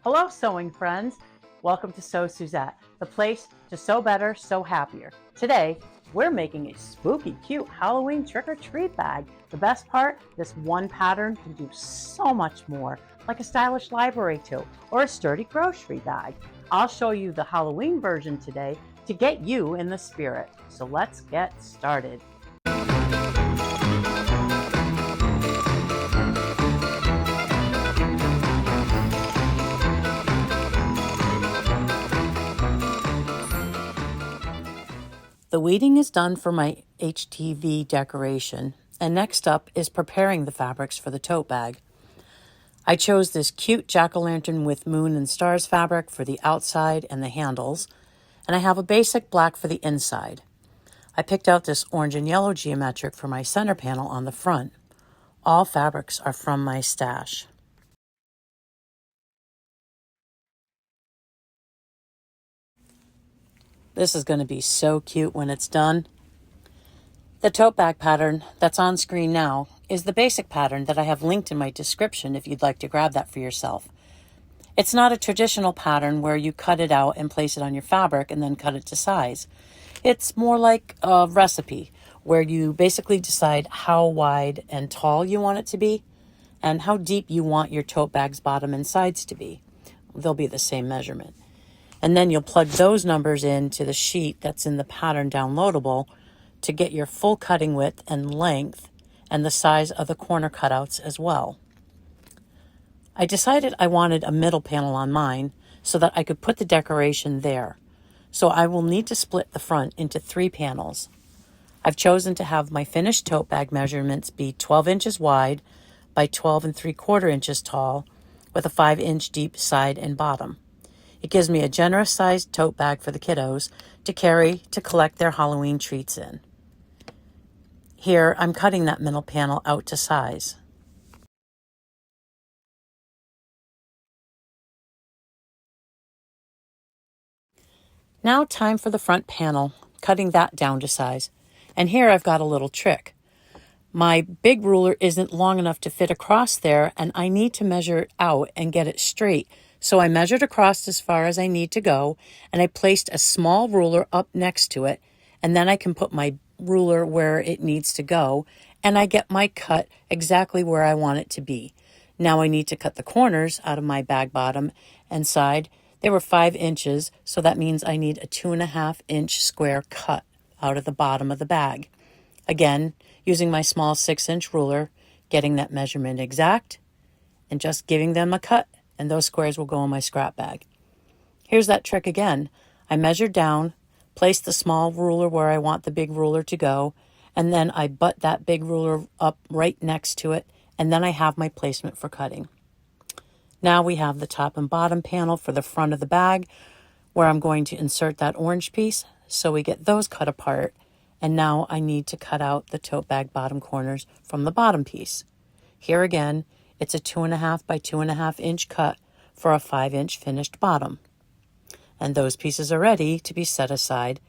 Hello, sewing friends. Welcome to Sew Suzette, the place to sew better, sew happier. Today, we're making a spooky, cute Halloween trick-or-treat bag. The best part, this one pattern can do so much more, like a stylish library tote or a sturdy grocery bag. I'll show you the Halloween version today to get you in the spirit. So let's get started. The weeding is done for my HTV decoration, and next up is preparing the fabrics for the tote bag. I chose this cute jack-o'-lantern with moon and stars fabric for the outside and the handles, and I have a basic black for the inside. I picked out this orange and yellow geometric for my center panel on the front. All fabrics are from my stash. This is going to be so cute when it's done. The tote bag pattern that's on screen now is the basic pattern that I have linked in my description if you'd like to grab that for yourself. It's not a traditional pattern where you cut it out and place it on your fabric and then cut it to size. It's more like a recipe where you basically decide how wide and tall you want it to be and how deep you want your tote bag's bottom and sides to be. They'll be the same measurement. And then you'll plug those numbers into the sheet that's in the pattern downloadable to get your full cutting width and length and the size of the corner cutouts as well. I decided I wanted a middle panel on mine so that I could put the decoration there. So I will need to split the front into 3 panels. I've chosen to have my finished tote bag measurements be 12 inches wide by 12 3/4 inches tall with a 5-inch deep side and bottom. It gives me a generous sized tote bag for the kiddos to carry to collect their Halloween treats in. Here, I'm cutting that middle panel out to size. Now time for the front panel, cutting that down to size. And here I've got a little trick. My big ruler isn't long enough to fit across there, and I need to measure it out and get it straight. So I measured across as far as I need to go, and I placed a small ruler up next to it, and then I can put my ruler where it needs to go, and I get my cut exactly where I want it to be. Now I need to cut the corners out of my bag bottom and side. They were 5 inches, so that means I need a 2.5-inch square cut out of the bottom of the bag. Again, using my small 6-inch ruler, getting that measurement exact, and just giving them a cut, and those squares will go in my scrap bag. Here's that trick again. I measured down, placed the small ruler where I want the big ruler to go, and then I butt that big ruler up right next to it, and then I have my placement for cutting. Now we have the top and bottom panel for the front of the bag, where I'm going to insert that orange piece, so we get those cut apart, and now I need to cut out the tote bag bottom corners from the bottom piece. Here again, it's a 2.5 by 2.5 inch cut for a 5-inch finished bottom. And those pieces are ready to be set aside,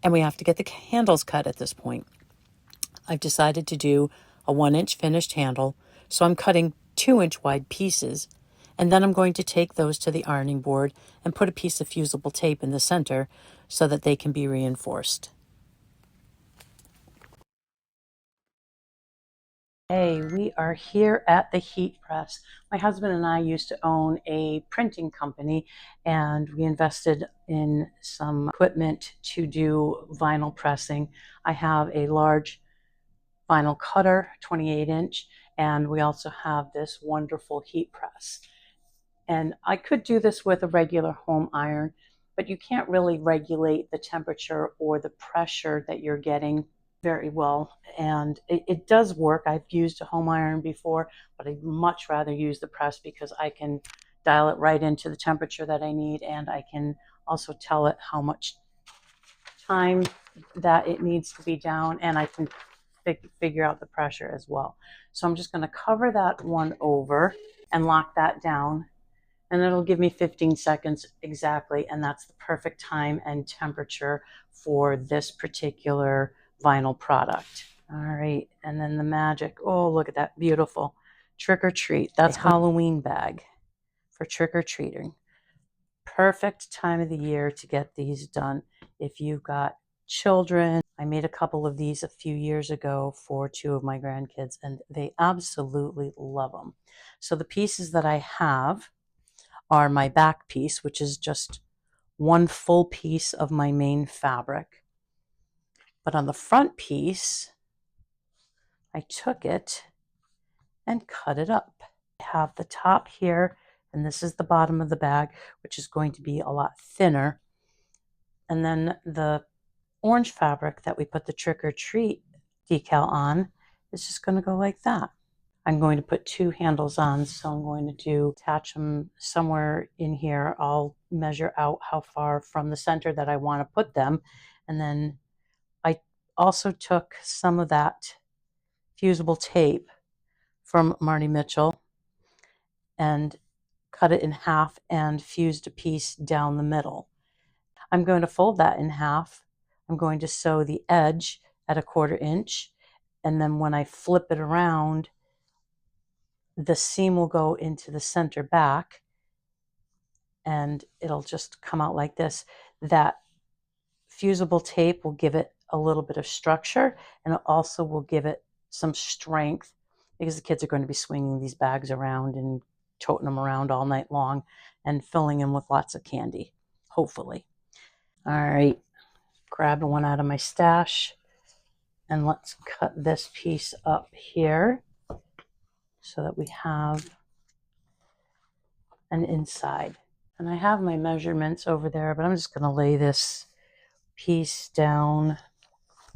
and we have to get the handles cut at this point. I've decided to do a 1-inch finished handle, so I'm cutting 2-inch wide pieces, and then I'm going to take those to the ironing board and put a piece of fusible tape in the center so that they can be reinforced. Hey, we are here at the heat press. My husband and I used to own a printing company, and we invested in some equipment to do vinyl pressing. I have a large vinyl cutter, 28-inch, and we also have this wonderful heat press. And I could do this with a regular home iron, but you can't really regulate the temperature or the pressure that you're getting very well, and it does work. I've used a home iron before, but I'd much rather use the press because I can dial it right into the temperature that I need, and I can also tell it how much time that it needs to be down, and I can figure out the pressure as well. So I'm just going to cover that one over and lock that down, and it'll give me 15 seconds exactly, and that's the perfect time and temperature for this particular vinyl product. All right, and then the magic. Oh, look at that beautiful trick or treat. That's Halloween bag. for trick-or-treating. Perfect time of the year to get these done. If you've got children, I made a couple of these a few years ago for 2 of my grandkids, and they absolutely love them. So the pieces that I have are my back piece, which is just one full piece of my main fabric. But on the front piece, I took it and cut it up. I have the top here, and this is the bottom of the bag, which is going to be a lot thinner. And then the orange fabric that we put the trick or treat decal on is just going to go like that. I'm going to put 2 handles on, so I'm going to attach them somewhere in here. I'll measure out how far from the center that I want to put them. And then I also took some of that fusible tape from Marty Mitchell and cut it in half and fused a piece down the middle. I'm going to fold that in half. I'm going to sew the edge at 1/4 inch, and then when I flip it around, the seam will go into the center back and it'll just come out like this. That fusible tape will give it a little bit of structure, and it also will give it some strength because the kids are going to be swinging these bags around and toting them around all night long and filling them with lots of candy, hopefully. All right, grab one out of my stash and let's cut this piece up here so that we have an inside. And I have my measurements over there, but I'm just going to lay this piece down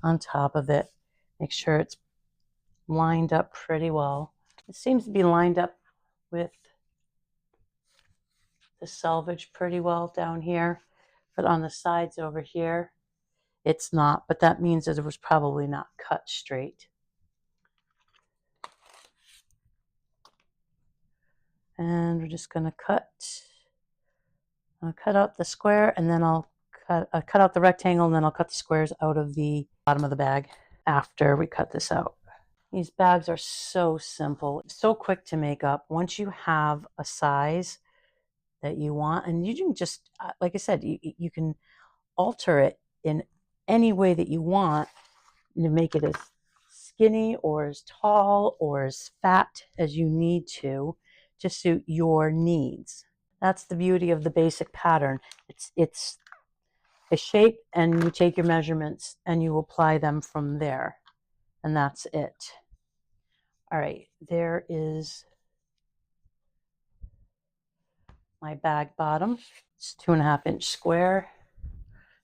on top of it. Make sure it's lined up pretty well. It seems to be lined up with the selvage pretty well down here, but on the sides over here, it's not, but that means that it was probably not cut straight. And we're just going to I'll cut out the square, and then I'll cut out the rectangle, and then I'll cut the squares out of the bottom of the bag after we cut this out. These bags are so simple, so quick to make up. Once you have a size that you want, and you can just, like I said, you can alter it in any way that you want to make it as skinny or as tall or as fat as you need to suit your needs. That's the beauty of the basic pattern. It's a shape, and you take your measurements and you apply them from there, and that's it. All right, there is my bag bottom. It's 2.5 inch square,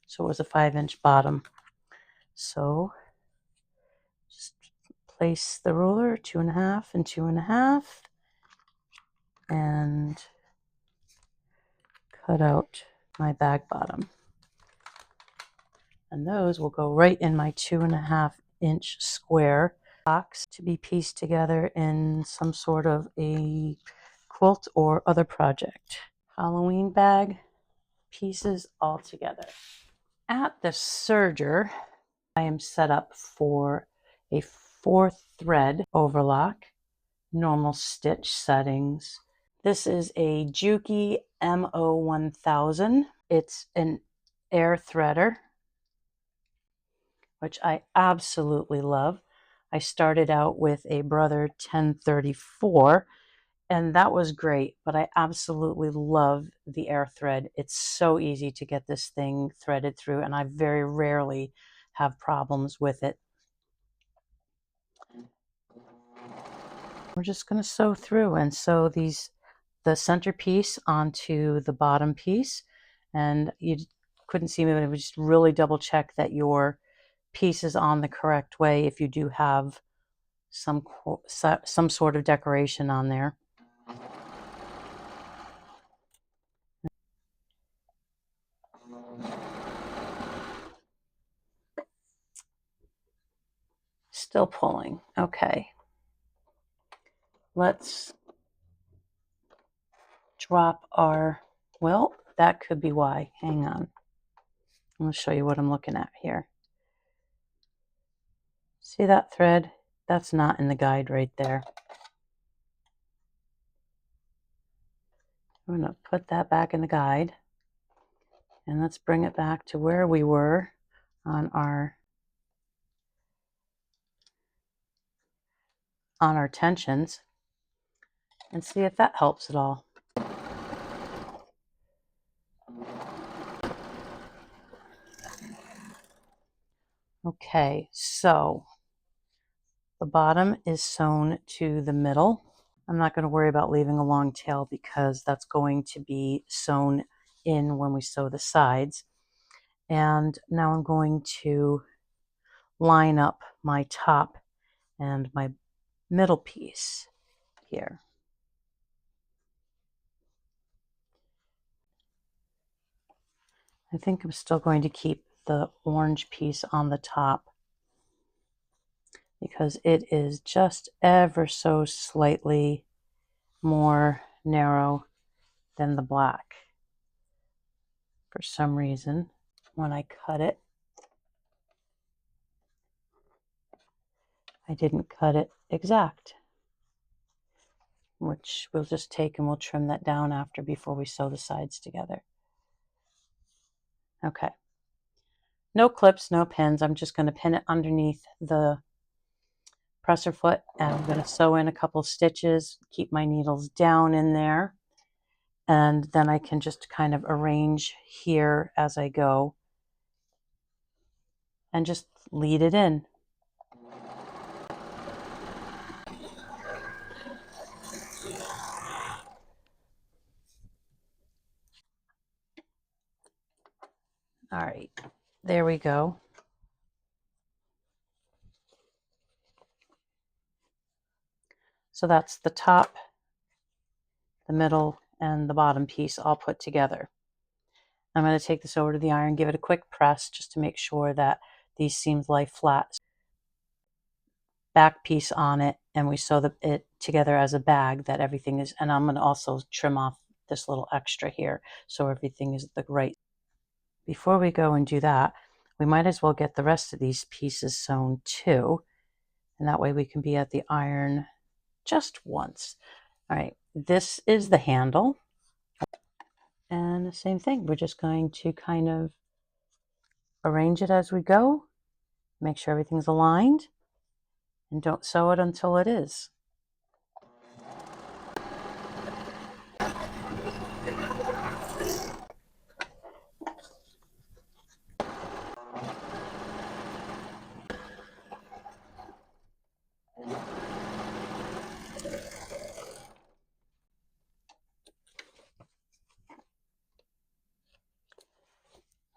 so it was a 5-inch bottom. So just place the ruler 2.5 and 2.5 and cut out my bag bottom. And those will go right in my 2.5 inch square box to be pieced together in some sort of a quilt or other project. Halloween bag pieces all together. At the serger, I am set up for a 4-thread overlock, normal stitch settings. This is a Juki MO1000. It's an air threader, which I absolutely love. I started out with a Brother 1034, and that was great, but I absolutely love the air thread. It's so easy to get this thing threaded through, and I very rarely have problems with it. We're just going to sew through and sew the center piece onto the bottom piece, and you couldn't see me, but I would just really double check that your piece is on the correct way if you do have some sort of decoration on there. Still pulling. Okay. Let's drop our, well, that could be why. Hang on. I'm going to show you what I'm looking at here. See that thread? That's not in the guide right there. I'm going to put that back in the guide, and let's bring it back to where we were on our tensions and see if that helps at all. Okay, so the bottom is sewn to the middle. I'm not going to worry about leaving a long tail because that's going to be sewn in when we sew the sides. And now I'm going to line up my top and my middle piece here. I think I'm still going to keep the orange piece on the top because it is just ever so slightly more narrow than the black. For some reason, when I cut it, I didn't cut it exact, which we'll just take and we'll trim that down after before we sew the sides together. Okay. No clips, no pins. I'm just going to pin it underneath the presser foot, and I'm going to sew in a couple stitches, keep my needles down in there, and then I can just kind of arrange here as I go and just lead it in. All right, there we go. So that's the top, the middle, and the bottom piece all put together. I'm going to take this over to the iron, give it a quick press just to make sure that these seams lie flat. Back piece on it, and we sew it together as a bag that everything is, and I'm going to also trim off this little extra here so everything is the right. Before we go and do that, we might as well get the rest of these pieces sewn too, and that way we can be at the iron just once. All right, this is the handle, and the same thing, we're just going to kind of arrange it as we go, make sure everything's aligned, and don't sew it until it is.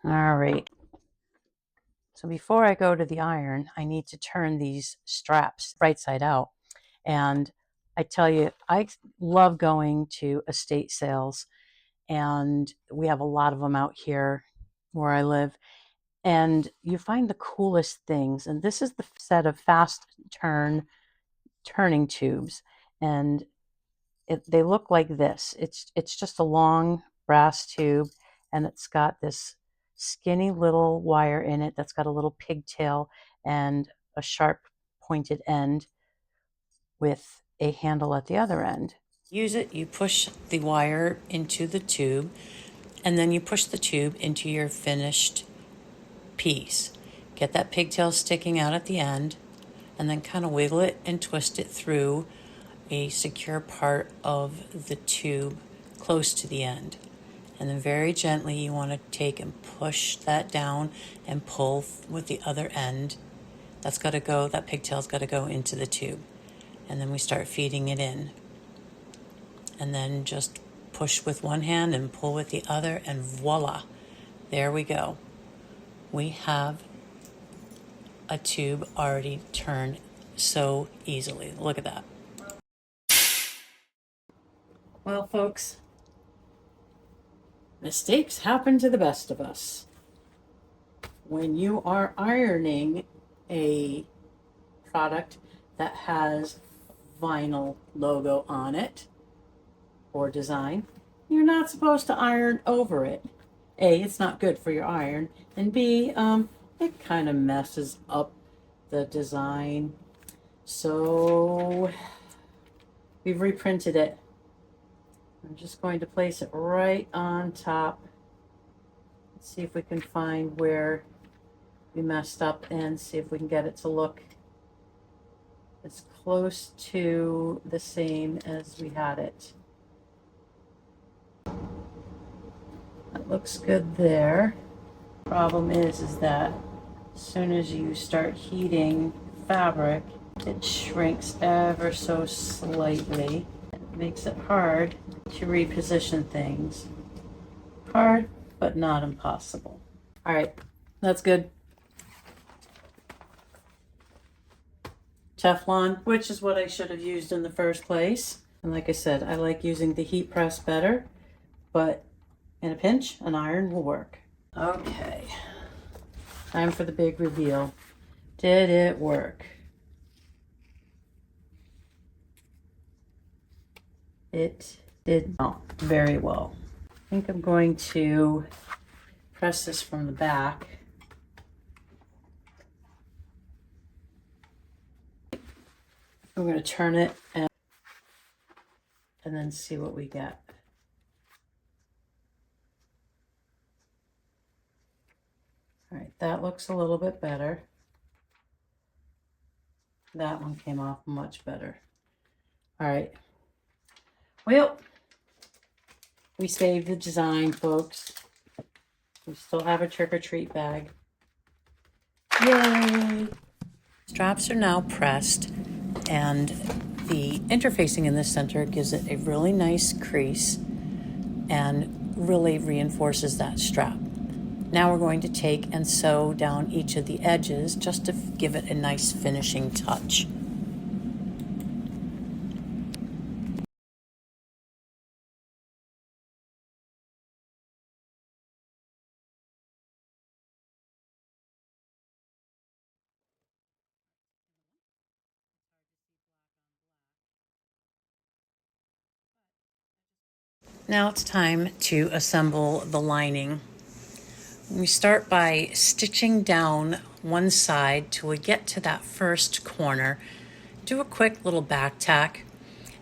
All right. So before I go to the iron, I need to turn these straps right side out. And I tell you, I love going to estate sales, and we have a lot of them out here where I live. And you find the coolest things. And this is the set of fast turning tubes. And they look like this. It's just a long brass tube, and it's got this skinny little wire in it that's got a little pigtail and a sharp pointed end with a handle at the other end. Use it, you push the wire into the tube, and then you push the tube into your finished piece. Get that pigtail sticking out at the end, and then kind of wiggle it and twist it through a secure part of the tube close to the end. And then very gently you want to take and push that down and pull with the other end. That's got to go, that pigtail's got to go into the tube. And then we start feeding it in. And then just push with one hand and pull with the other, and voila, there we go. We have a tube already turned so easily. Look at that. Well, folks, mistakes happen to the best of us. When you are ironing a product that has vinyl logo on it or design, you're not supposed to iron over it. A, it's not good for your iron, and B, it kind of messes up the design. So we've reprinted it. I'm just going to place it right on top. Let's see if we can find where we messed up and see if we can get it to look as close to the same as we had it. That looks good there. Problem is that as soon as you start heating fabric, it shrinks ever so slightly. It makes it hard to reposition things. Hard, but not impossible. All right, that's good. Teflon, which is what I should have used in the first place. And like I said, I like using the heat press better, but in a pinch, an iron will work. Okay, time for the big reveal. Did it work? It did not very well. I think I'm going to press this from the back. I'm going to turn it and then see what we get. All right, that looks a little bit better. That one came off much better. All right. Well, we saved the design, folks. We still have a trick-or-treat bag. Yay! Straps are now pressed, and the interfacing in the center gives it a really nice crease and really reinforces that strap. Now we're going to take and sew down each of the edges just to give it a nice finishing touch. Now it's time to assemble the lining. We start by stitching down one side till we get to that first corner. Do a quick little back tack,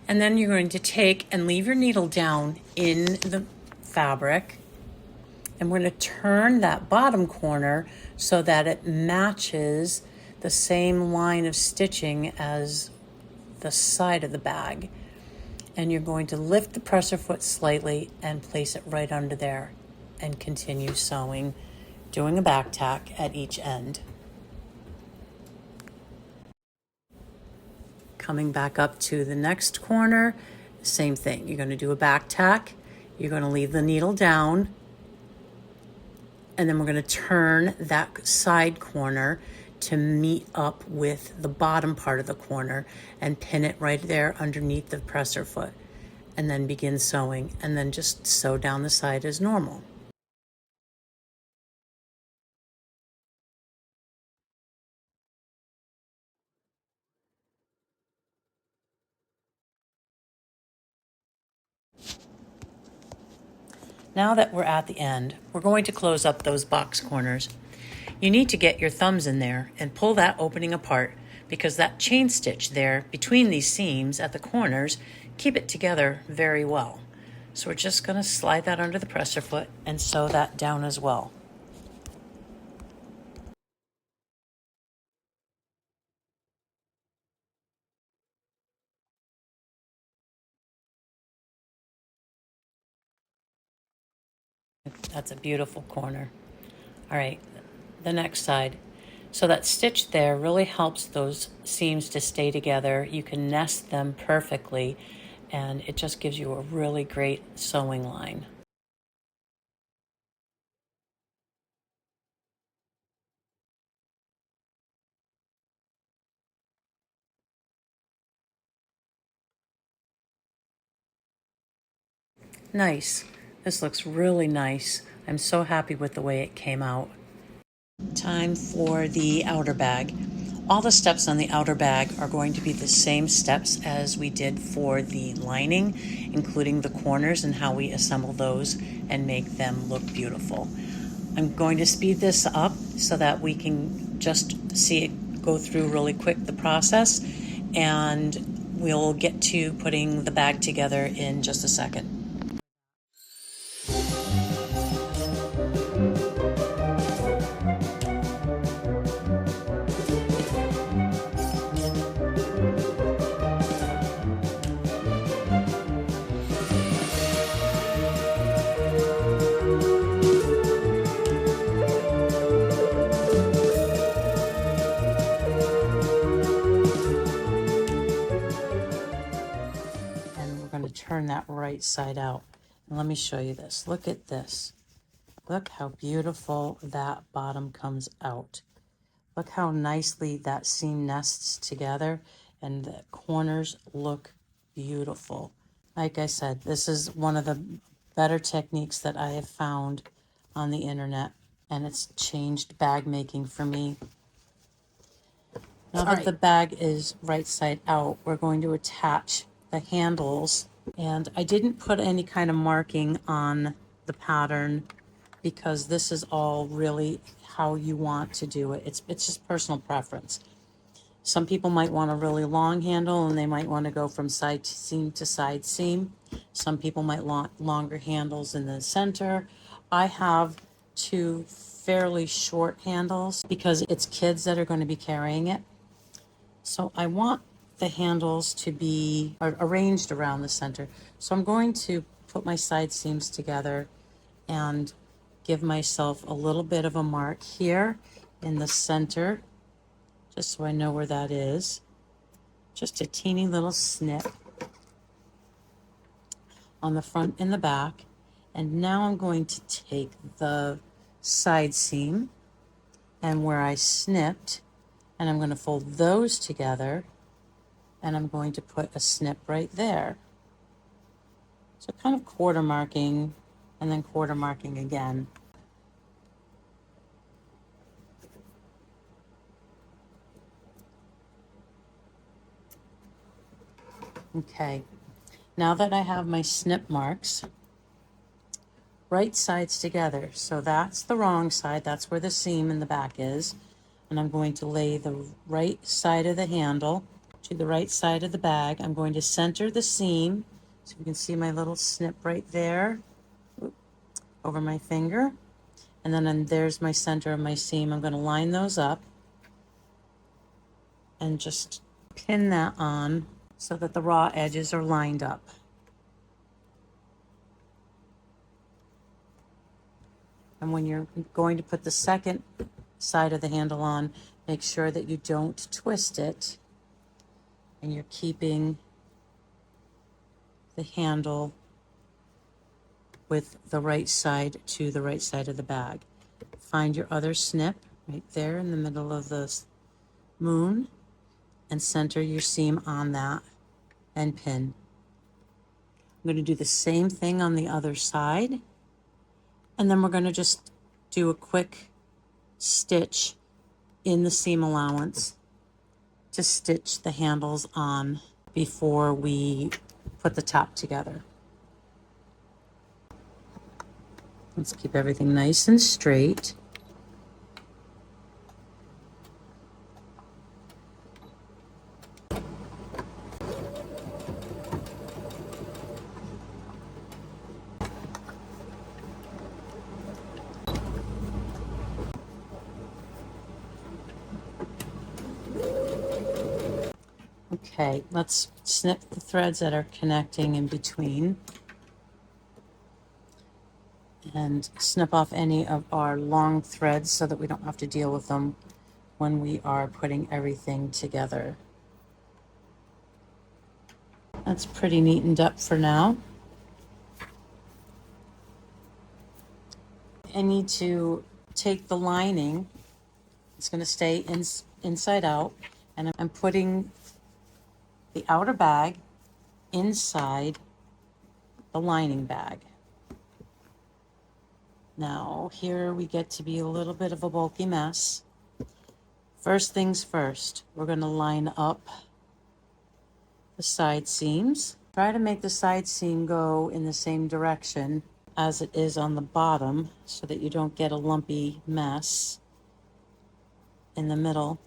and then you're going to take and leave your needle down in the fabric, and we're going to turn that bottom corner so that it matches the same line of stitching as the side of the bag. And you're going to lift the presser foot slightly and place it right under there and continue sewing, doing a back tack at each end. Coming back up to the next corner, same thing. You're going to do a back tack, you're going to leave the needle down, and then we're going to turn that side corner to meet up with the bottom part of the corner and pin it right there underneath the presser foot, and then begin sewing, and then just sew down the side as normal. Now that we're at the end, we're going to close up those box corners. You need to get your thumbs in there and pull that opening apart, because that chain stitch there between these seams at the corners keep it together very well. So we're just going to slide that under the presser foot and sew that down as well. That's a beautiful corner. All right, the next side. So that stitch there really helps those seams to stay together. You can nest them perfectly, and it just gives you a really great sewing line. Nice. This looks really nice. I'm so happy with the way it came out. Time for the outer bag. All the steps on the outer bag are going to be the same steps as we did for the lining, including the corners and how we assemble those and make them look beautiful. I'm going to speed this up so that we can just see it go through really quick, the process, and we'll get to putting the bag together in just a second. right side out. And let me show you this. Look at this. Look how beautiful that bottom comes out. Look how nicely that seam nests together, and the corners look beautiful. Like I said, this is one of the better techniques that I have found on the internet, and it's changed bag making for me. Now that the bag is right side out, we're going to attach the handles. And I didn't put any kind of marking on the pattern because this is all really how you want to do it. It's just personal preference. Some people might want a really long handle and they might want to go from side seam to side seam. Some people might want longer handles in the center. I have two fairly short handles because it's kids that are going to be carrying it. So I want the handles to be arranged around the center. So I'm going to put my side seams together and give myself a little bit of a mark here in the center, just so I know where that is. Just a teeny little snip on the front and the back. And now I'm going to take the side seam and where I snipped, and I'm going to fold those together, and I'm going to put a snip right there. So kind of quarter marking and then quarter marking again. Okay, now that I have my snip marks, right sides together. So that's the wrong side, that's where the seam in the back is. And I'm going to lay the right side of the handle to the right side of the bag. I'm going to center the seam. So you can see my little snip right there over my finger. And then there's my center of my seam. I'm going to line those up and just pin that on so that the raw edges are lined up. And when you're going to put the second side of the handle on, make sure that you don't twist it and you're keeping the handle with the right side to the right side of the bag. Find your other snip right there in the middle of the moon and center your seam on that and pin. I'm going to do the same thing on the other side, and then we're going to just do a quick stitch in the seam allowance to stitch the handles on before we put the top together. Let's keep everything nice and straight. Okay, let's snip the threads that are connecting in between and snip off any of our long threads so that we don't have to deal with them when we are putting everything together. That's pretty neatened up for now. I need to take the lining, it's going to stay inside out, and I'm putting the outer bag inside the lining bag. Now here we get to be a little bit of a bulky mess. First things first, we're going to line up the side seams. Try to make the side seam go in the same direction as it is on the bottom so that you don't get a lumpy mess in the middle.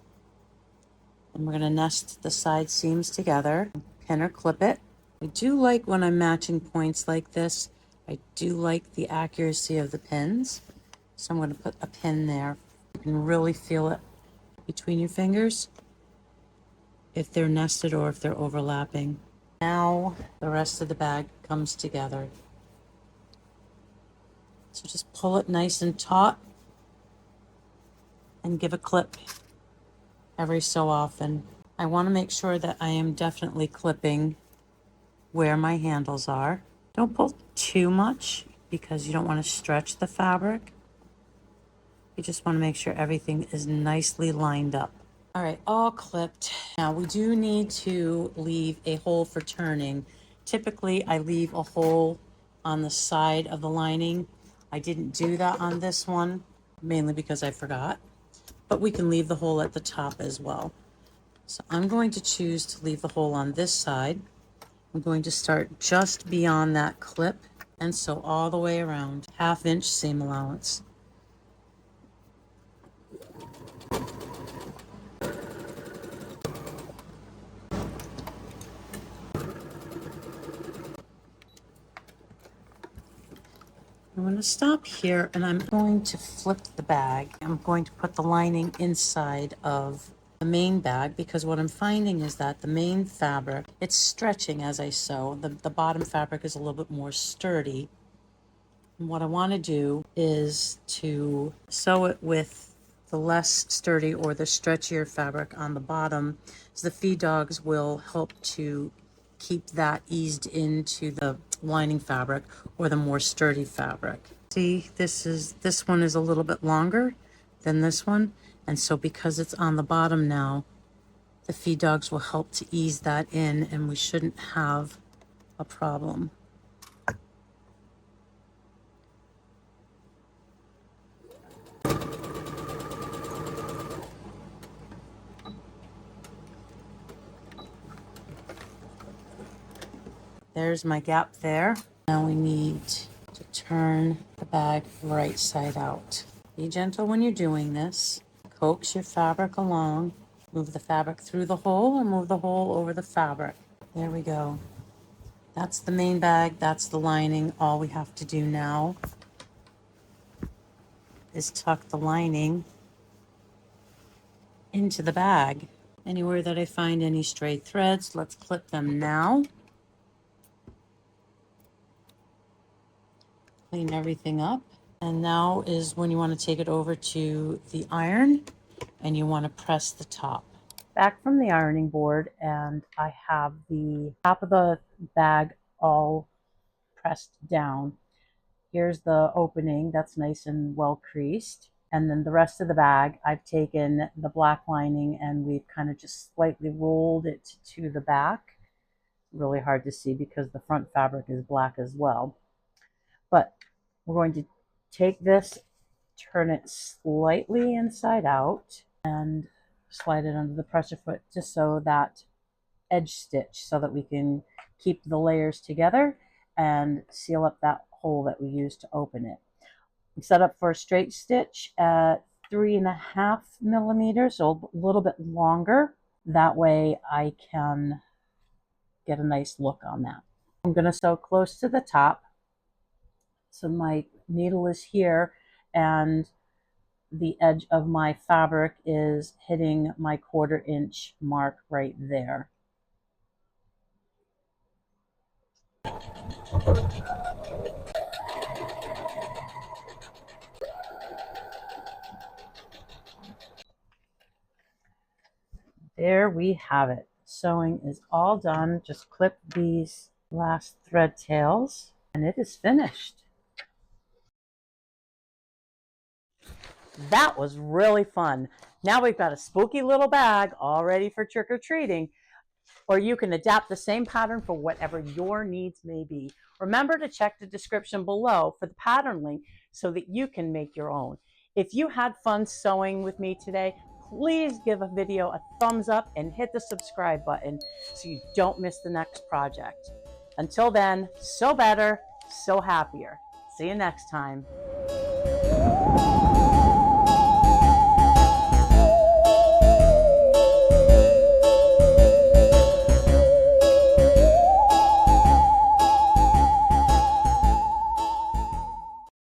And we're going to nest the side seams together, pin or clip it. I do like when I'm matching points like this, I do like the accuracy of the pins. So I'm going to put a pin there. You can really feel it between your fingers if they're nested or if they're overlapping. Now the rest of the bag comes together. So just pull it nice and taut and give a clip every so often. I want to make sure that I am definitely clipping where my handles are. Don't pull too much because you don't want to stretch the fabric. You just want to make sure everything is nicely lined up. All right, all clipped. Now we do need to leave a hole for turning. Typically I leave a hole on the side of the lining. I didn't do that on this one, mainly because I forgot, but we can leave the hole at the top as well. So I'm going to choose to leave the hole on this side. I'm going to start just beyond that clip and sew all the way around. 1/2 inch seam allowance. I'm going to stop here and I'm going to flip the bag. I'm going to put the lining inside of the main bag because what I'm finding is that the main fabric, it's stretching as I sew. The bottom fabric is a little bit more sturdy. And what I want to do is to sew it with the less sturdy or the stretchier fabric on the bottom, so the feed dogs will help to keep that eased into the lining fabric or the more sturdy fabric. See, this one is a little bit longer than this one, and so because it's on the bottom now, the feed dogs will help to ease that in and we shouldn't have a problem. There's my gap there. Now we need to turn the bag right side out. Be gentle when you're doing this. Coax your fabric along. Move the fabric through the hole or move the hole over the fabric. There we go. That's the main bag, that's the lining. All we have to do now is tuck the lining into the bag. Anywhere that I find any stray threads, let's clip them now. Clean everything up. And now is when you want to take it over to the iron and you want to press the top. Back from the ironing board, and I have the top of the bag all pressed down. Here's the opening that's nice and well creased. And then the rest of the bag, I've taken the black lining and we've kind of just slightly rolled it to the back. Really hard to see because the front fabric is black as well. But we're going to take this, turn it slightly inside out, and slide it under the pressure foot to sew that edge stitch so that we can keep the layers together and seal up that hole that we used to open it. I'm set up for a straight stitch at 3.5 millimeters, so a little bit longer. That way I can get a nice look on that. I'm going to sew close to the top. So my needle is here and the edge of my fabric is hitting my 1/4 inch mark right there. There we have it. Sewing is all done. Just clip these last thread tails and it is finished. That was really fun. Now we've got a spooky little bag all ready for trick-or-treating, or you can adapt the same pattern for whatever your needs may be. Remember to check the description below for the pattern link so that you can make your own. If you had fun sewing with me today, please give a video a thumbs up and hit the subscribe button so you don't miss the next project. Until then, sew better, sew happier. See you next time.